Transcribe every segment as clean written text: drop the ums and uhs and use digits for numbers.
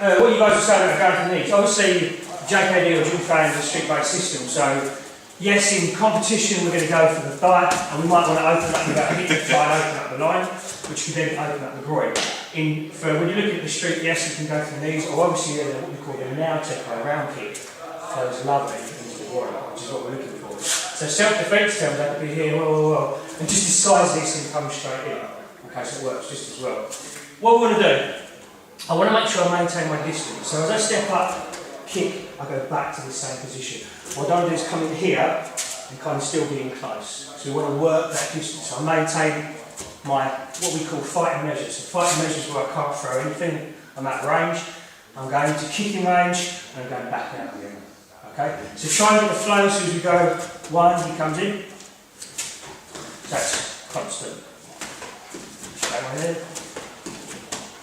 what you guys are saying about going for the knees, obviously JKD or Jeet Kune is a street-based system, so yes, in competition we're going to go for the thigh, and we might want to open up, hit the thigh and open up the line, which can then open up the groin. When you're looking at the street, yes, you can go for the knees, or obviously what we call the now tech or round kick, flows lovely into the groin, which is what we're looking for. So self-defence terms, that could be here, and just disguise this and come straight in. Okay, so it works just as well. What we want to do, I want to make sure I maintain my distance. So as I step up, kick, I go back to the same position. What I don't do is come in here and kind of still being close. So we want to work that distance. So I maintain my, what we call fighting measures. So fighting measures where I can't throw anything. I'm at range. I'm going to kicking range and I'm going back out again. Okay? So try and get the flow so as we go. One, he comes in. That's constant. Straight one here.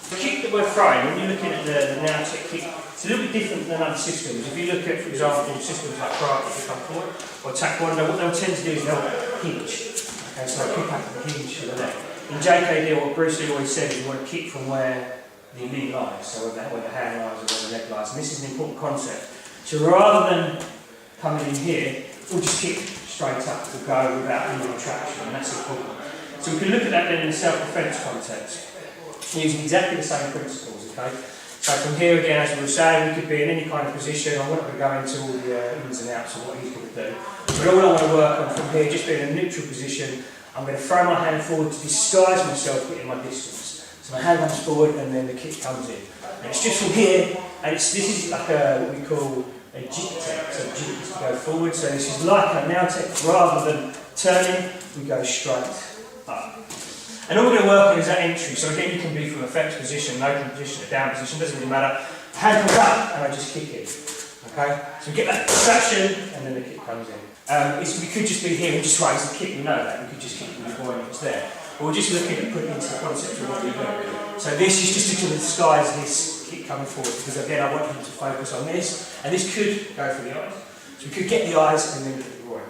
The kick that we're throwing, when you're looking at the now tech kick, it's a little bit different than other systems. If you look at, for example, systems like karate, if you come forward, or taekwondo, what they'll tend to do is they'll hinge. Okay, so they'll kick up and hinge to the leg. In JKD, what Bruce Lee always said is you want to kick from where the knee lies, so where the hand lies or where the leg lies. And this is an important concept. So rather than coming in here, we'll just kick straight up. We'll go without any traction, and that's important. So we can look at that then in a self-defence context, using exactly the same principles, okay? So from here again, as we were saying, we could be in any kind of position. I'm not going to go into all the ins and outs of what he's going to do. But all I want to work on from here, just being in a neutral position, I'm going to throw my hand forward to disguise myself getting my distance. So my hand comes forward and then the kick comes in. And it's just from here, and this is like what we call a Jeet tech. So Jeet is to go forward. So this is like a now tech, rather than turning, we go straight up. And all we're going to work on is that entry. So again, you can be from a flex position, an open position, a down position, doesn't really matter. Hand comes up and I just kick it. Okay? So we get that traction and then the kick comes in. We could just be here and just raise the kick, we know that. We could just kick with the groin if it's there. But we're just looking at putting into the concept of what we do. So this is just to disguise this kick coming forward, because again, I want you to focus on this. And this could go for the eyes. So we could get the eyes and then look at the groin.